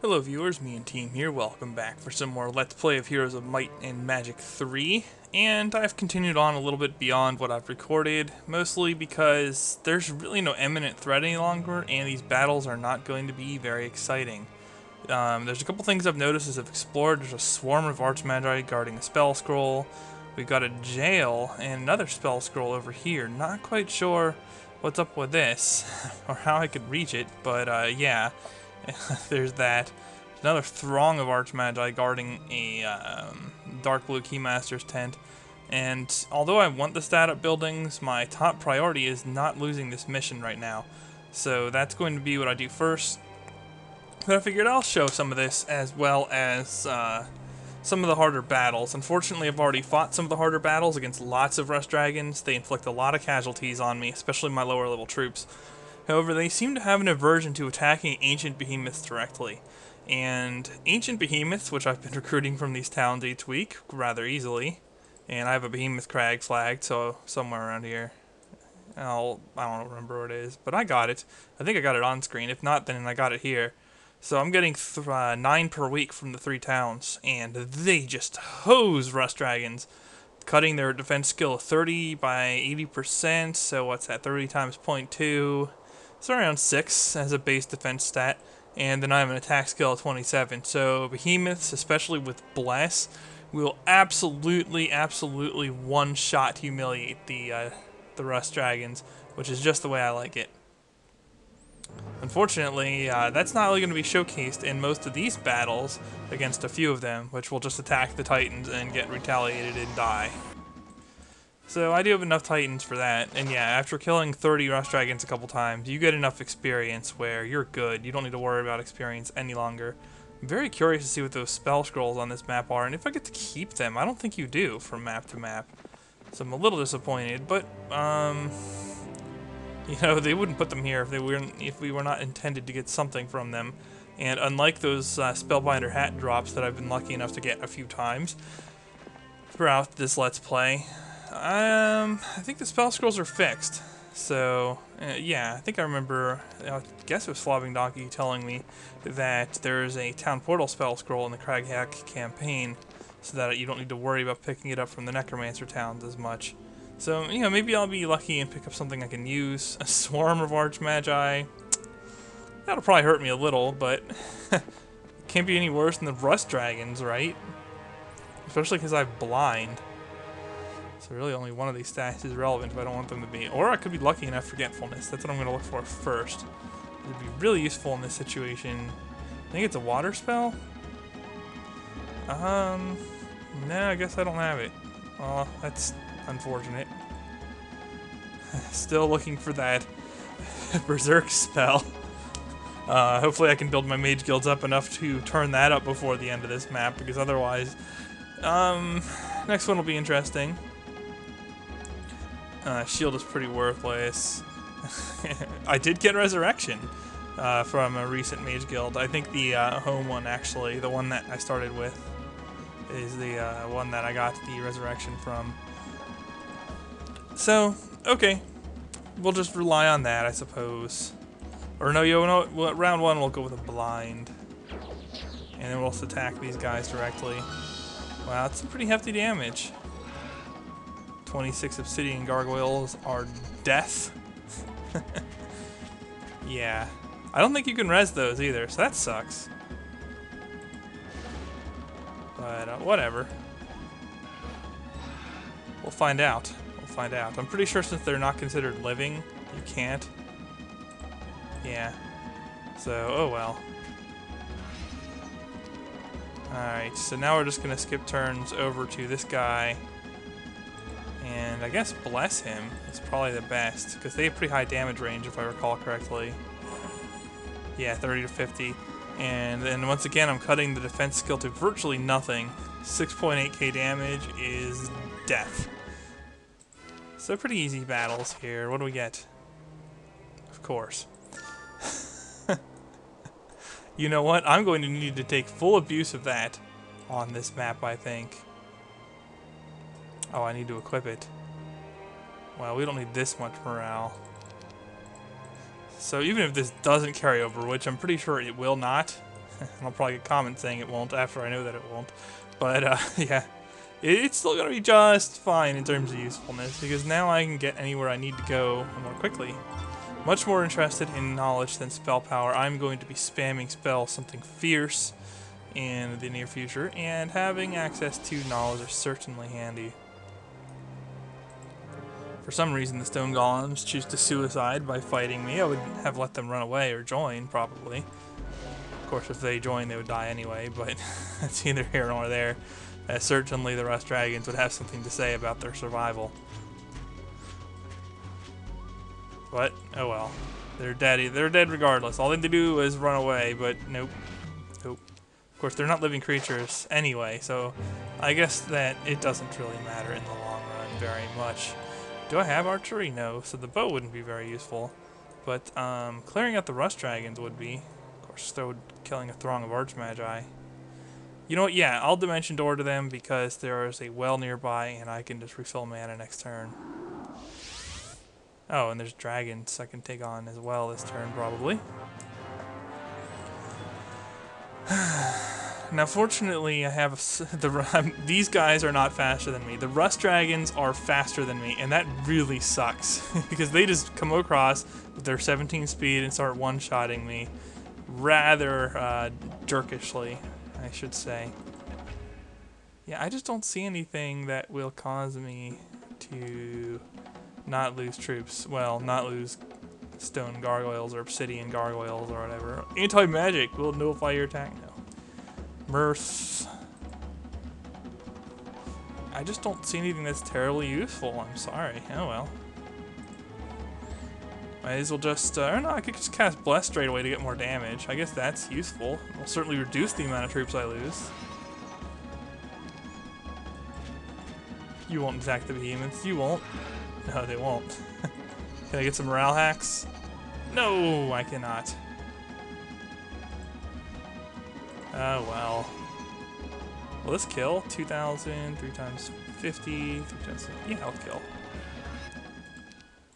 Hello viewers, me and team here, welcome back for some more Let's Play of Heroes of Might and Magic 3, and I've continued on a little bit beyond what I've recorded, mostly because there's really no imminent threat any longer, and these battles are not going to be very exciting. There's a couple things I've noticed as I've explored. There's a swarm of Archmagi guarding a spell scroll, we've got a jail, and another spell scroll over here. Not quite sure what's up with this, or how I could reach it, but yeah. There's that. Another throng of Archmagi guarding a Dark Blue Keymaster's tent. And although I want the stat up buildings, my top priority is not losing this mission right now. So that's going to be what I do first. But I figured I'll show some of this as well as some of the harder battles. Unfortunately, I've already fought some of the harder battles against lots of Rust Dragons. They inflict a lot of casualties on me, especially my lower level troops. However, they seem to have an aversion to attacking ancient behemoths directly. And ancient behemoths, which I've been recruiting from these towns each week rather easily, and I have a behemoth crag flagged, so somewhere around here. I don't remember where it is, but I got it. I think I got it on screen. If not, then I got it here. So I'm getting 9 per week from the 3 towns, and they just hose Rust Dragons, cutting their defense skill 30 by 80%, so what's that, 30 times 0.2? It's around 6 as a base defense stat, and then I have an attack skill of 27. So behemoths, especially with Bless, will absolutely one-shot humiliate the Rust Dragons, which is just the way I like it. Unfortunately, that's not really going to be showcased in most of these battles against a few of them, which will just attack the Titans and get retaliated and die. So I do have enough Titans for that, and yeah, after killing 30 Rust Dragons a couple times, you get enough experience where you're good. You don't need to worry about experience any longer. I'm very curious to see what those spell scrolls on this map are, and if I get to keep them. I don't think you do from map to map. So I'm a little disappointed, but, you know, they wouldn't put them here if we were not intended to get something from them. And unlike those Spellbinder hat drops that I've been lucky enough to get a few times throughout this Let's Play, I think the spell scrolls are fixed. So, yeah, I think I remember, I guess it was Flobbing Donkey telling me that there's a Town Portal spell scroll in the Craghack campaign, so that you don't need to worry about picking it up from the Necromancer towns as much. So, you know, maybe I'll be lucky and pick up something I can use. A swarm of Archmagi. That'll probably hurt me a little, but can't be any worse than the Rust Dragons, right? Especially because I have Blind. So really only one of these stats is relevant if I don't want them to be. Or I could be lucky enough Forgetfulness. That's what I'm going to look for first. It would be really useful in this situation. I think it's a water spell? No, I guess I don't have it. Well, that's unfortunate. Still looking for that Berserk spell. Hopefully I can build my mage guilds up enough to turn that up before the end of this map, because otherwise, next one will be interesting. Shield is pretty worthless. I did get Resurrection from a recent mage guild. I think the home one, actually, the one that I started with, is the one that I got the Resurrection from. So, okay. We'll just rely on that, I suppose. Or no, round 1 we'll go with a Blind. And then we'll just attack these guys directly. Wow, that's some pretty hefty damage. 26 Obsidian Gargoyles are death. Yeah. I don't think you can res those either, so that sucks. But, whatever. We'll find out. We'll find out. I'm pretty sure since they're not considered living, you can't. Yeah. So, oh well. Alright, so now we're just going to skip turns over to this guy. And I guess Bless him is probably the best, because they have pretty high damage range if I recall correctly. Yeah, 30 to 50. And then once again, I'm cutting the defense skill to virtually nothing. 6.8k damage is death. So pretty easy battles here. What do we get? Of course. You know what? I'm going to need to take full abuse of that on this map, I think. Oh, I need to equip it. Well, we don't need this much morale. So even if this doesn't carry over, which I'm pretty sure it will not, And I'll probably get comments saying it won't after I know that it won't. But, yeah. It's still going to be just fine in terms of usefulness, because now I can get anywhere I need to go more quickly. Much more interested in knowledge than spell power. I'm going to be spamming spell something fierce in the near future, and having access to knowledge is certainly handy. For some reason, the stone golems choose to suicide by fighting me. I would have let them run away or join, probably. Of course, if they join, they would die anyway, but that's neither here nor there. Certainly the Rust Dragons would have something to say about their survival. But, oh well. They're dead. They're dead regardless. All they had to do was run away, but nope. Nope. Of course, they're not living creatures anyway, so I guess that it doesn't really matter in the long run very much. Do I have archery? No, so the bow wouldn't be very useful. But clearing out the Rust Dragons would be. Of course, so would killing a throng of Archmagi. You know what? Yeah, I'll Dimension Door to them because there is a well nearby and I can just refill mana next turn. Oh, and there's dragons I can take on as well this turn, probably. Now, fortunately, I have these guys are not faster than me. The Rust Dragons are faster than me, and that really sucks because they just come across with their 17 speed and start one-shotting me rather jerkishly, I should say. Yeah, I just don't see anything that will cause me to not lose troops. Well, not lose stone gargoyles or obsidian gargoyles or whatever. Anti-magic will nullify your attack. No. Mirth. I just don't see anything that's terribly useful. I'm sorry. Oh well. Might as well just, or no, I could just cast Bless straight away to get more damage. I guess that's useful. It'll certainly reduce the amount of troops I lose. You won't attack the behemoths. You won't. No, they won't. Can I get some morale hacks? No, I cannot. Oh, well. Will this kill? 2,000, 3 times 50, 3 times... Yeah, I'll kill.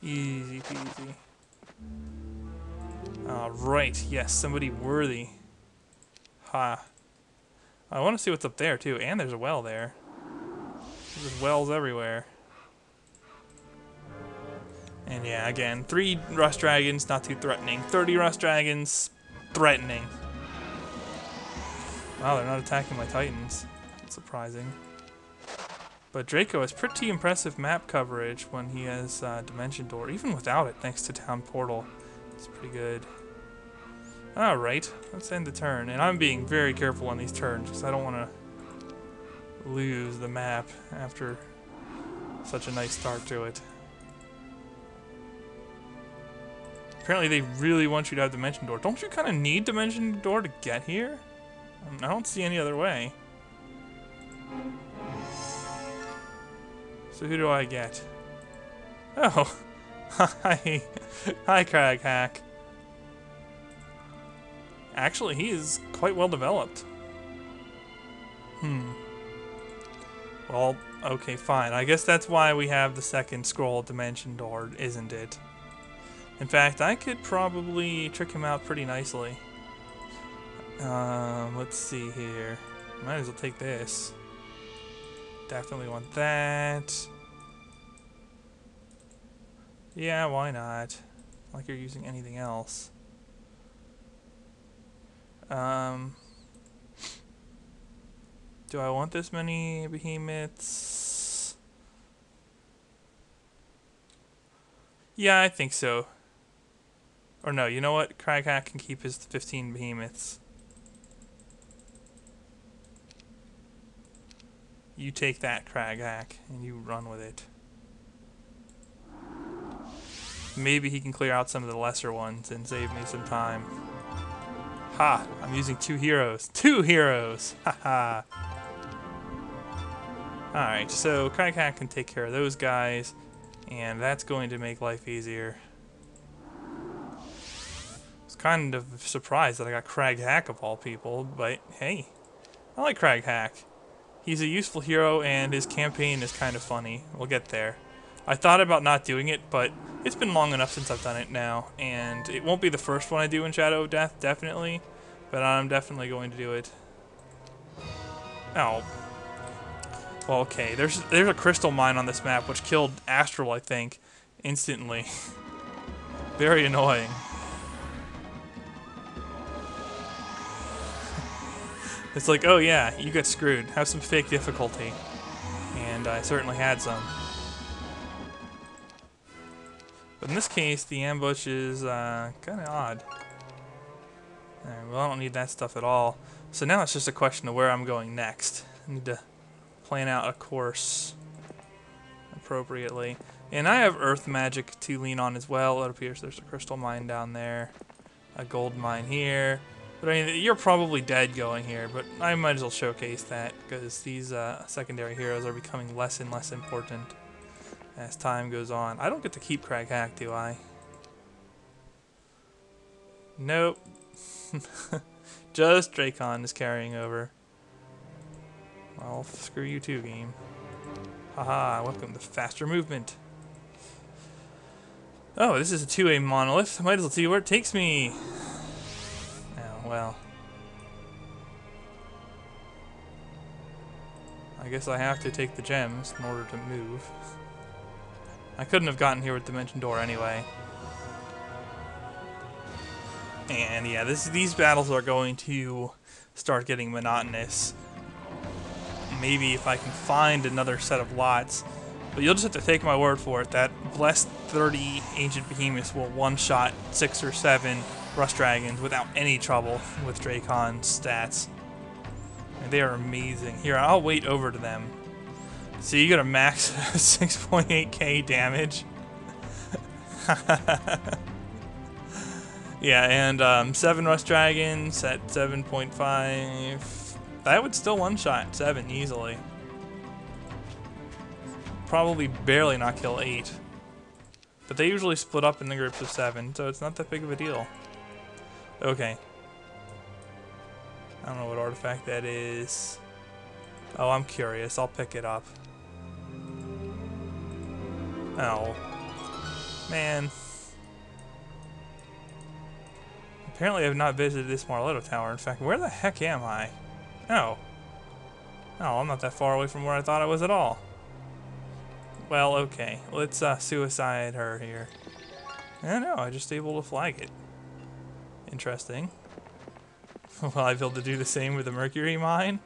Easy peasy. Alright, yes, somebody worthy. Ha. I want to see what's up there, too. And there's a well there. There's wells everywhere. And yeah, again, 3 Rust Dragons, not too threatening. 30 Rust Dragons, threatening. Wow, they're not attacking my Titans. That's surprising. But Draco has pretty impressive map coverage when he has Dimension Door, even without it, thanks to Town Portal. It's pretty good. Alright, let's end the turn. And I'm being very careful on these turns, because I don't want to lose the map after such a nice start to it. Apparently they really want you to have Dimension Door. Don't you kind of need Dimension Door to get here? I don't see any other way. So who do I get? Oh, hi, hi, Crag Hack. Actually, he is quite well developed. Well, okay, fine. I guess that's why we have the second scroll Dimension Door, isn't it? In fact, I could probably trick him out pretty nicely. Let's see here. Might as well take this. Definitely want that. Yeah, why not? Like you're using anything else. Do I want this many behemoths? Yeah, I think so. Or no, you know what? Craghack can keep his 15 behemoths. You take that, Craghack, and you run with it. Maybe he can clear out some of the lesser ones and save me some time. Ha! I'm using 2 heroes. 2 heroes! Haha! Alright, so Craghack can take care of those guys, and that's going to make life easier. I was kind of surprised that I got Craghack of all people, but hey, I like Craghack. He's a useful hero, and his campaign is kind of funny. We'll get there. I thought about not doing it, but it's been long enough since I've done it now, and it won't be the first one I do in Shadow of Death, definitely, but I'm definitely going to do it. Oh. Well, okay. There's a crystal mine on this map which killed Astral, I think, instantly. Very annoying. It's like, oh yeah, you got screwed. Have some fake difficulty. And I certainly had some. But in this case, the ambush is kind of odd. Alright, well, I don't need that stuff at all. So now it's just a question of where I'm going next. I need to plan out a course appropriately. And I have earth magic to lean on as well. It appears there's a crystal mine down there, a gold mine here. But I mean, you're probably dead going here, but I might as well showcase that because these secondary heroes are becoming less and less important as time goes on. I don't get to keep Crag Hack, do I? Nope. Just Dracon is carrying over. Well, screw you too, game. Haha, welcome to faster movement. Oh, this is a 2A monolith. I might as well see where it takes me. Oh, well. I guess I have to take the gems in order to move. I couldn't have gotten here with Dimension Door anyway. And yeah, these battles are going to start getting monotonous. Maybe if I can find another set of lots. But you'll just have to take my word for it that Blessed 30 Ancient Behemoths will one-shot 6 or 7 Rust Dragons without any trouble with Dracon's stats. And they are amazing. Here, I'll wait over to them. So you get a max 6.8k damage. Yeah, and 7 Rust Dragons at 7.5. That would still one-shot 7 easily. Probably barely not kill 8. But they usually split up in the groups of 7, so it's not that big of a deal. Okay. I don't know what artifact that is. Oh, I'm curious. I'll pick it up. Oh. Man. Apparently I've not visited this Marletto Tower. In fact, where the heck am I? Oh. Oh, I'm not that far away from where I thought I was at all. Well, okay. Let's suicide her here. I know, I just able to flag it. Interesting. Will I be able to do the same with the Mercury mine?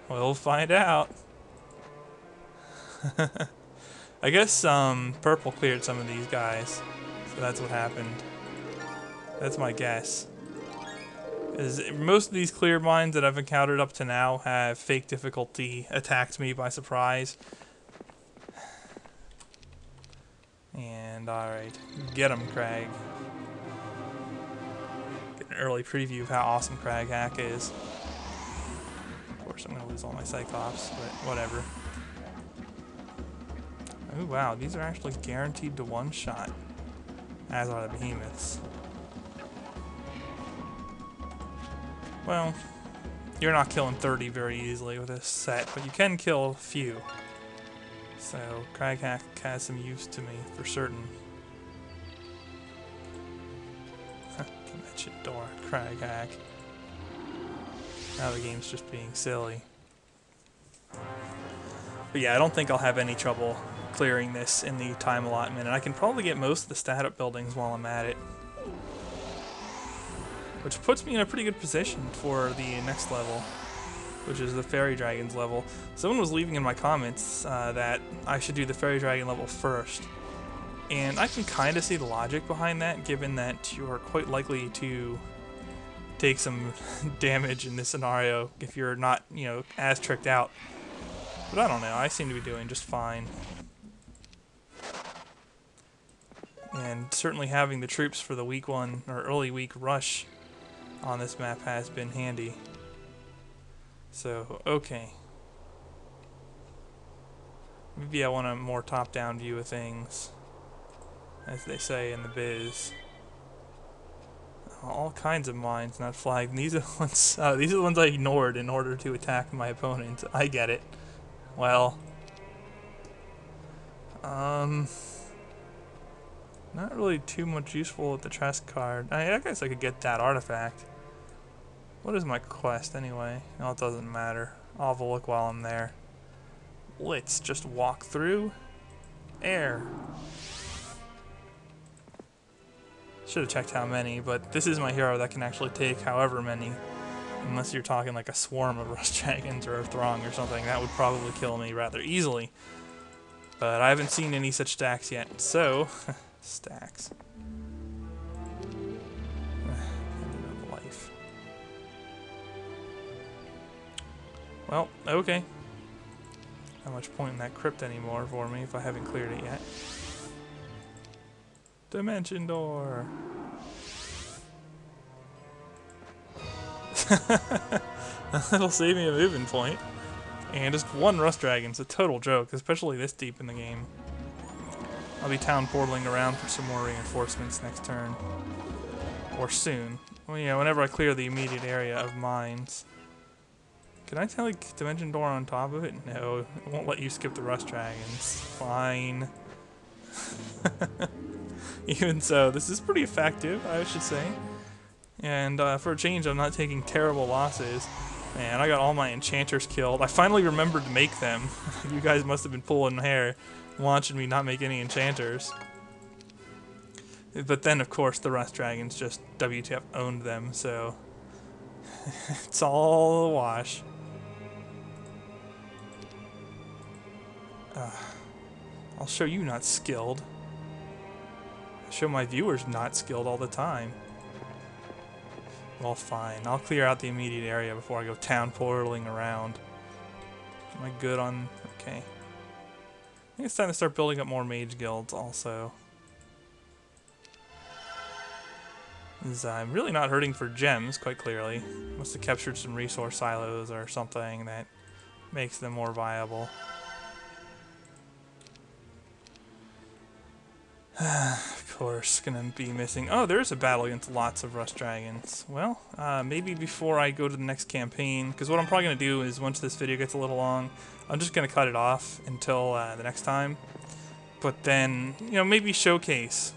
We'll find out. I guess purple cleared some of these guys, so that's what happened. That's my guess. Most of these clear mines that I've encountered up to now have fake difficulty attacked me by surprise. And alright, get him, Crag. Get an early preview of how awesome Crag Hack is. Of course, I'm going to lose all my Cyclops, but whatever. Oh wow, these are actually guaranteed to one-shot, as are the Behemoths. Well, you're not killing 30 very easily with this set, but you can kill a few. So, Crag Hack has some use to me, for certain. Dimension Door, Crag Hack. Now the game's just being silly. But yeah, I don't think I'll have any trouble clearing this in the time allotment, and I can probably get most of the stat-up buildings while I'm at it. Which puts me in a pretty good position for the next level, which is the Fairy Dragons level. Someone was leaving in my comments that I should do the Fairy Dragon level first. And I can kind of see the logic behind that, given that you are quite likely to take some damage in this scenario if you're not, you know, as tricked out. But I don't know, I seem to be doing just fine. And certainly having the troops for the week 1 or early week rush on this map has been handy. So, okay. Maybe I want a more top-down view of things, as they say in the biz. All kinds of mines not flagged. And these are the ones. These are the ones I ignored in order to attack my opponent. I get it. Well, not really too much useful with the chest card. I guess I could get that artifact. What is my quest anyway? No, it doesn't matter. I'll have a look while I'm there. Let's just walk through. Air. Should have checked how many, but this is my hero that can actually take however many. Unless you're talking like a swarm of rust dragons or a throng or something, that would probably kill me rather easily. But I haven't seen any such stacks yet, so stacks. End of life. Well, okay. Not much point in that crypt anymore for me if I haven't cleared it yet. Dimension door. That'll save me a moving point. And just one rust dragon's a total joke, especially this deep in the game. I'll be town portaling around for some more reinforcements next turn. Or soon. Well, yeah, whenever I clear the immediate area of mines. Can I tell like dimension door on top of it? No, it won't let you skip the rust dragons. Fine. Even so, this is pretty effective, I should say. And for a change, I'm not taking terrible losses. Man, I got all my enchanters killed. I finally remembered to make them. You guys must have been pulling hair, watching me not make any enchanters. But then, of course, the rust dragons just WTF owned them, so it's all a wash. I'll show you not skilled. I'll show my viewers not skilled all the time. Well, fine. I'll clear out the immediate area before I go town portaling around. Am I good on... Okay. I think it's time to start building up more mage guilds also. I'm really not hurting for gems, quite clearly. Must have captured some resource silos or something that makes them more viable. Of course, gonna be missing... Oh, there's a battle against lots of rust dragons. Well, maybe before I go to the next campaign, because what I'm probably gonna do is once this video gets a little long, I'm just gonna cut it off until the next time. But then, you know, maybe showcase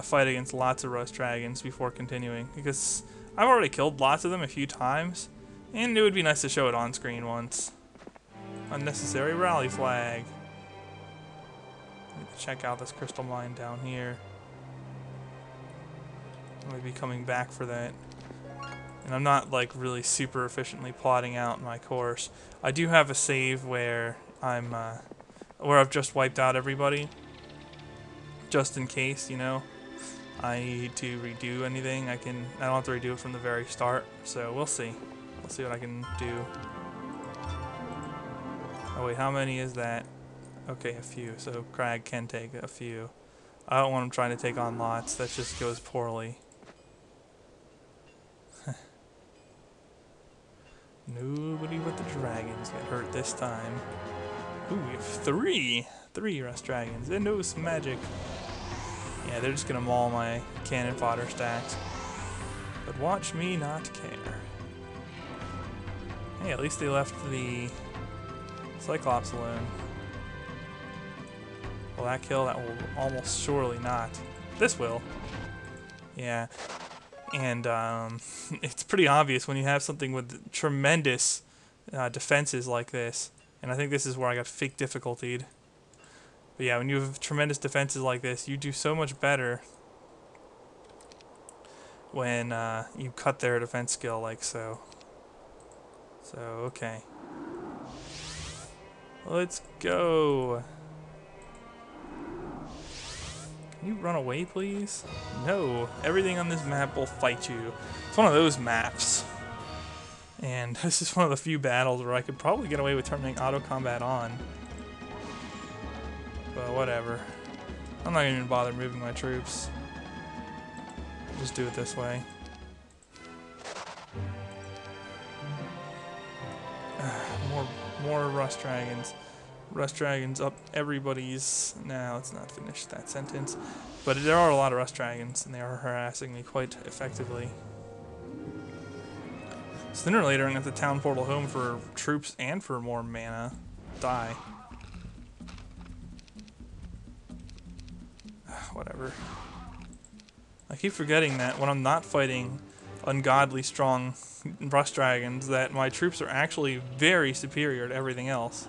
fight against lots of rust dragons before continuing, because I've already killed lots of them a few times, and it would be nice to show it on screen once. Unnecessary rally flag. Check out this crystal mine down here. I might be coming back for that. And I'm not like really super efficiently plotting out my course. I do have a save where where I've just wiped out everybody, just in case, you know, I need to redo anything. I don't have to redo it from the very start. So we'll see. We'll see what I can do. Oh wait, how many is that? Okay, a few, so Crag can take a few. I don't want him trying to take on lots, that just goes poorly. Nobody but the dragons get hurt this time. Ooh, we have three rust dragons, and no magic. Yeah, they're just gonna maul my cannon fodder stacks. But watch me not care. Hey, at least they left the Cyclops alone. Will that kill? That will almost surely not. This will. Yeah. And it's pretty obvious when you have something with tremendous defenses like this. And I think this is where I got fake difficultied. But yeah, when you have tremendous defenses like this, you do so much better when you cut their defense skill like so. So, okay. Let's go. Can you run away, please? No. Everything on this map will fight you. It's one of those maps. And this is one of the few battles where I could probably get away with turning auto combat on. But whatever. I'm not even bother moving my troops. I'll just do it this way. More rust dragons. Rust dragons up everybody's... Nah, let's not finish that sentence. But there are a lot of rust dragons, and they are harassing me quite effectively. Sooner or later, I'm going to have to town portal home for troops and for more mana. Die. Whatever. I keep forgetting that when I'm not fighting ungodly strong rust dragons that my troops are actually very superior to everything else.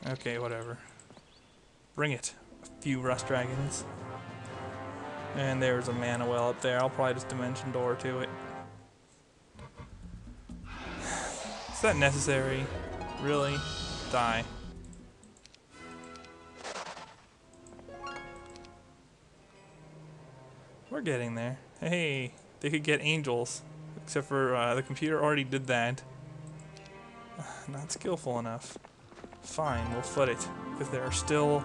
Okay, whatever. Bring it. A few rust dragons. And there's a mana well up there. I'll probably just dimension door to it. Is that necessary? Really? Die. We're getting there. Hey, they could get angels. Except for the computer already did that. Not skillful enough. Fine, we'll foot it. Because there are still...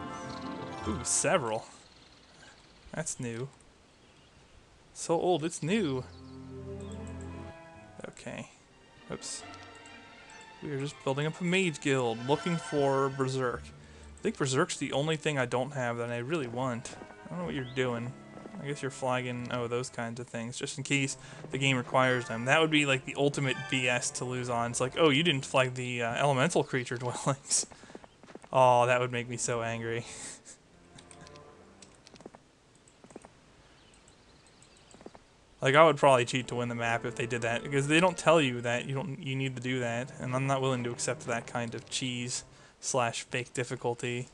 Ooh, several. That's new. So old, it's new. Okay. Oops. We are just building up a mage guild, looking for Berserk. I think Berserk's the only thing I don't have that I really want. I don't know what you're doing. I guess you're flagging, oh, those kinds of things, just in case the game requires them. That would be like the ultimate BS to lose on. It's like, oh, you didn't flag the elemental creature dwellings. Oh, that would make me so angry. Like, I would probably cheat to win the map if they did that, because they don't tell you that you need to do that, and I'm not willing to accept that kind of cheese slash fake difficulty.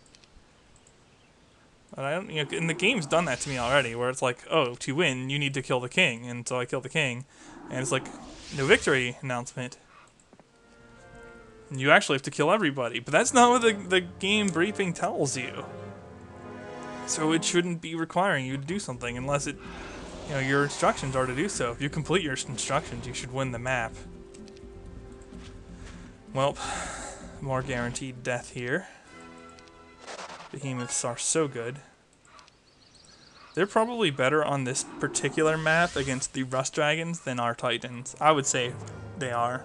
But I don't, you know, and the game's done that to me already, where it's like, oh, to win, you need to kill the king, and so I kill the king, and it's like, no victory announcement. And you actually have to kill everybody, but that's not what the game briefing tells you. So it shouldn't be requiring you to do something unless it, you know, your instructions are to do so. If you complete your instructions, you should win the map. Well, more guaranteed death here. Behemoths are so good. They're probably better on this particular map against the Rust Dragons than our Titans. I would say they are.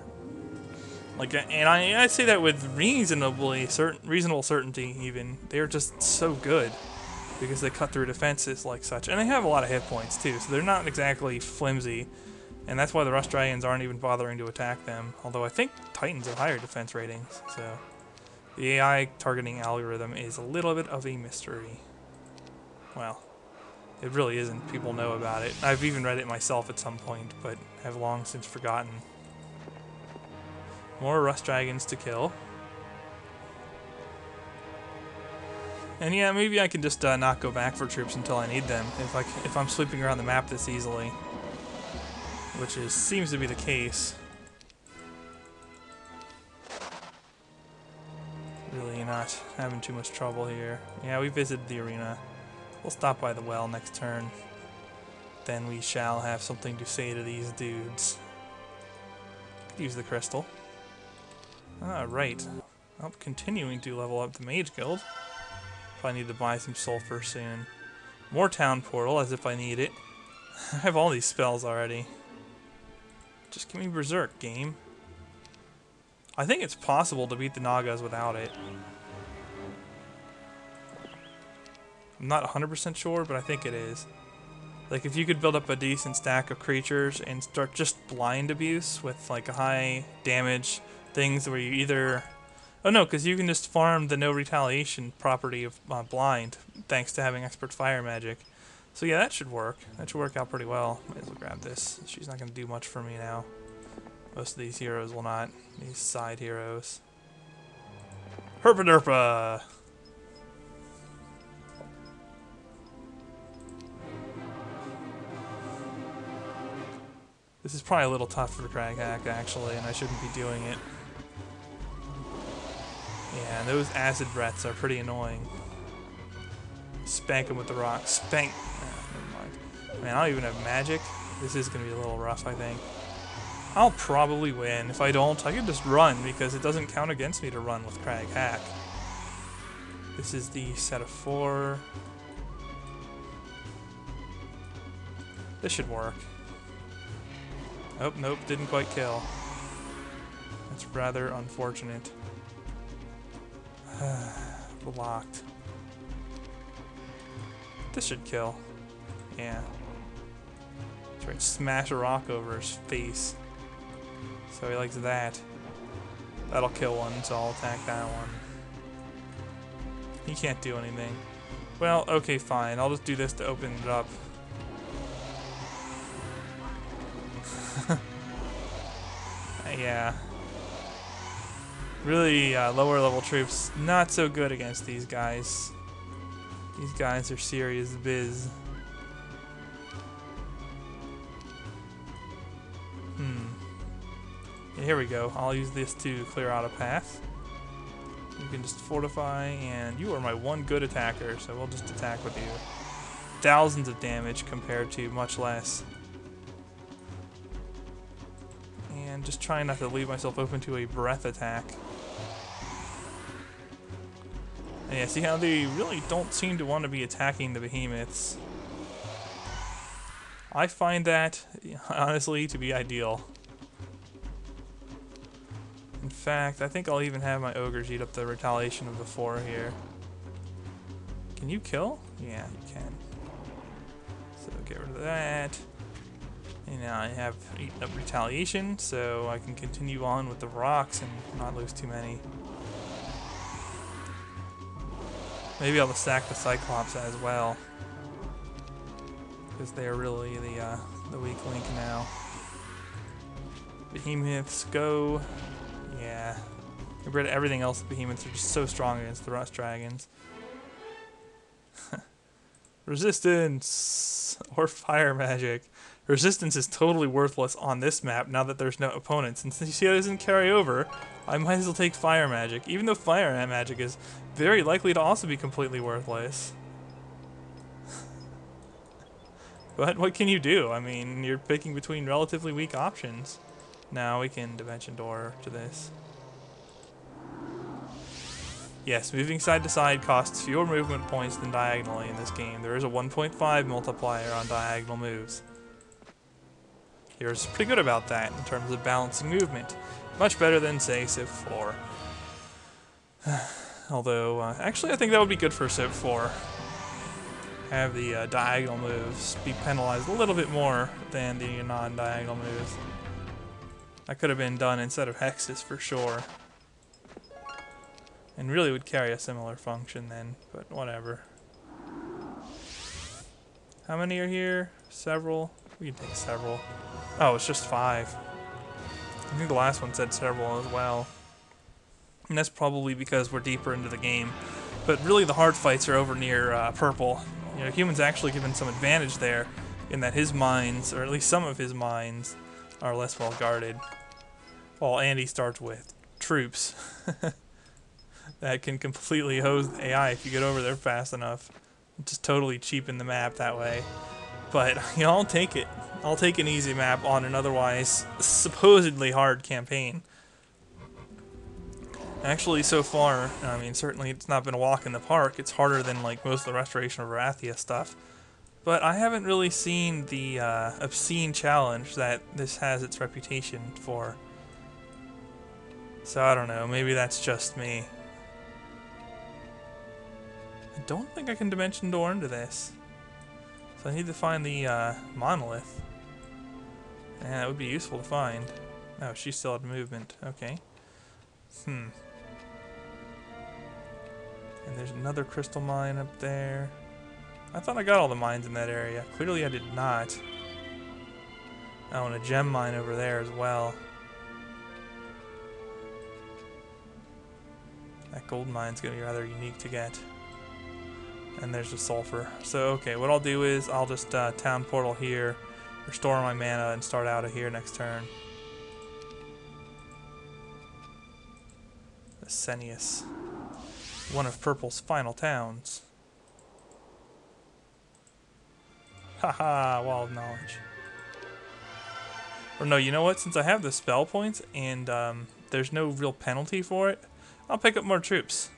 Like, and I say that with reasonable certainty. Even they are just so good because they cut through defenses like such, and they have a lot of hit points too. So they're not exactly flimsy, and that's why the Rust Dragons aren't even bothering to attack them. Although I think Titans have higher defense ratings, so. The AI targeting algorithm is a little bit of a mystery. Well, it really isn't. People know about it. I've even read it myself at some point, but have long since forgotten. More Rust Dragons to kill. And yeah, maybe I can just not go back for troops until I need them, if I'm sweeping around the map this easily. Which seems to be the case. Really not having too much trouble here. Yeah, we visited the arena. We'll stop by the well next turn. Then we shall have something to say to these dudes. Use the crystal. Right. Well, continuing to level up the mage guild. Probably need to buy some sulfur soon. More town portal, as if I need it. I have all these spells already. Just give me Berserk, game. I think it's possible to beat the Nagas without it. I'm not 100% sure, but I think it is. Like, if you could build up a decent stack of creatures and start just blind abuse with, like, a high damage things where you either... Oh no, because you can just farm the no retaliation property of blind, thanks to having expert fire magic. So yeah, that should work. That should work out pretty well. Might as well grab this. She's not going to do much for me now. Most of these heroes will not. These side heroes. Herpa-derpa! This is probably a little tough for Crag Hack, actually, and I shouldn't be doing it. Yeah, and those acid breaths are pretty annoying. Spank them with the rock. Spank! Never mind. Man, I don't even have magic. This is going to be a little rough, I think. I'll probably win. If I don't, I can just run, because it doesn't count against me to run with Crag Hack. This is the set of 4. This should work. Oh, nope, didn't quite kill. That's rather unfortunate. Blocked. This should kill. Yeah. That's right, smash a rock over his face. So he likes that. That'll kill one, so I'll attack that one. He can't do anything. Well, okay, fine. I'll just do this to open it up. Yeah. Really, lower level troops, not so good against these guys. These guys are serious biz. Yeah, here we go. I'll use this to clear out a path. You can just fortify, and you are my one good attacker, so we'll just attack with you. Thousands of damage compared to much less. And just trying not to leave myself open to a breath attack. And yeah, see how they really don't seem to want to be attacking the behemoths. I find that, honestly, to be ideal. In fact, I think I'll even have my ogres eat up the retaliation of the 4 here. Can you kill? Yeah, you can. So get rid of that. And now I have eaten up retaliation, so I can continue on with the rocks and not lose too many. Maybe I'll just sack the Cyclops as well, because they're really the weak link now. Behemoths go. Yeah. Get rid of everything else. The behemoths are just so strong against the rust dragons. Resistance or fire magic. Resistance is totally worthless on this map now that there's no opponents. And since you see how it doesn't carry over, I might as well take fire magic, even though fire magic is very likely to also be completely worthless. But what can you do? I mean, you're picking between relatively weak options. Now we can dimension door to this. Yes, moving side to side costs fewer movement points than diagonally in this game. There is a 1.5 multiplier on diagonal moves. Here's pretty good about that in terms of balancing movement. Much better than, say, Civ 4. Although, actually I think that would be good for Civ 4. Have the diagonal moves be penalized a little bit more than the non-diagonal moves. That could have been done instead of hexes for sure. And really would carry a similar function then, but whatever. How many are here? Several? We can take several. Oh, it's just 5. I think the last one said several as well. And that's probably because we're deeper into the game. But really the hard fights are over near purple. You know, humans actually given some advantage there in that his mines, or at least some of his mines, are less well guarded. While Andy starts with troops that can completely hose the AI if you get over there fast enough. Just totally cheapen the map that way. But you know, I'll take it. I'll take an easy map on an otherwise supposedly hard campaign. Actually, so far, I mean, certainly it's not been a walk in the park. It's harder than like most of the Restoration of Wrathia stuff. But I haven't really seen the obscene challenge that this has its reputation for. So I don't know, maybe that's just me. I don't think I can dimension door into this. So I need to find the monolith. And that would be useful to find. Oh, she still had movement. Okay. And there's another crystal mine up there. I thought I got all the mines in that area. Clearly I did not. Oh, and a gem mine over there as well. That gold mine's going to be rather unique to get. And there's the sulfur. So, okay, what I'll do is I'll just town portal here, restore my mana, and start out of here next turn. Asenius. One of Purple's final towns. Haha, Wall of Knowledge. Or no, you know what? Since I have the spell points and there's no real penalty for it, I'll pick up more troops.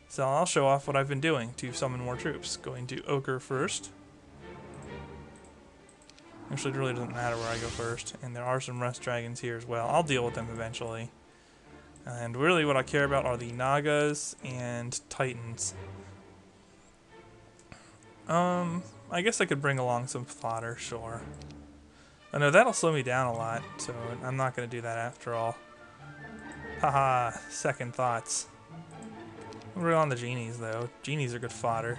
So I'll show off what I've been doing to summon more troops. Going to Ochre first. Actually, it really doesn't matter where I go first. And there are some rust dragons here as well. I'll deal with them eventually. And really what I care about are the Nagas and Titans. I guess I could bring along some fodder, sure. Oh no, that'll slow me down a lot, so I'm not going to do that after all. Haha, second thoughts. We're on the genies, though. Genies are good fodder.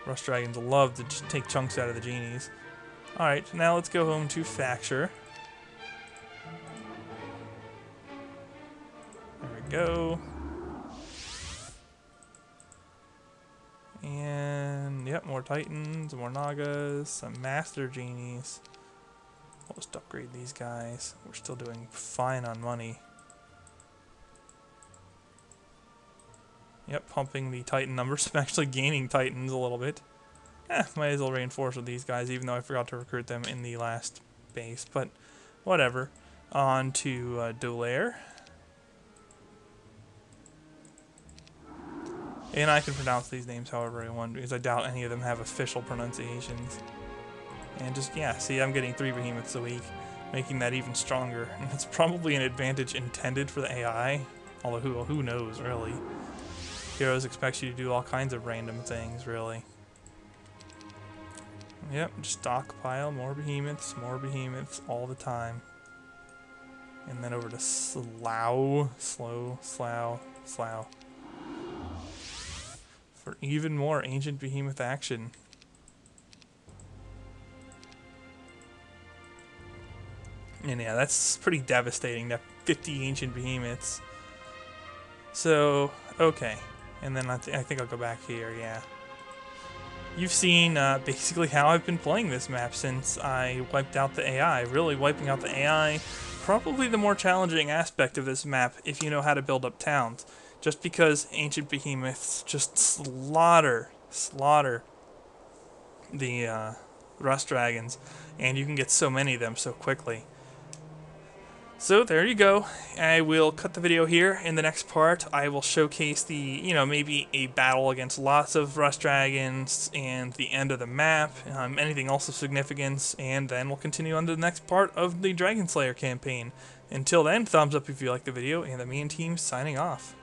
Rust dragons love to just take chunks out of the genies. Alright, now let's go home to Facture. go. And, yep, more Titans, more Nagas, some Master Genies. We'll just upgrade these guys. We're still doing fine on money. Yep, pumping the Titan numbers. I'm actually gaining Titans a little bit. Might as well reinforce with these guys, even though I forgot to recruit them in the last base. But, whatever. On to Dolaire. And I can pronounce these names however I want, because I doubt any of them have official pronunciations. And just, yeah, see, I'm getting 3 behemoths a week, making that even stronger. And it's probably an advantage intended for the AI, although who knows, really. Heroes expects you to do all kinds of random things, really. Yep, just stockpile more behemoths all the time. And then over to Slough. For even more ancient behemoth action. And yeah, that's pretty devastating, that 50 ancient behemoths. So, okay. And then I think I'll go back here, yeah. You've seen basically how I've been playing this map since I wiped out the AI. Really, wiping out the AI, probably the more challenging aspect of this map if you know how to build up towns. Just because ancient behemoths just slaughter the rust dragons, and you can get so many of them so quickly. So there you go. I will cut the video here. In the next part, I will showcase the, maybe a battle against lots of rust dragons and the end of the map, anything else of significance, and then we'll continue on to the next part of the Dragon Slayer campaign. Until then, thumbs up if you like the video, and the me and team signing off.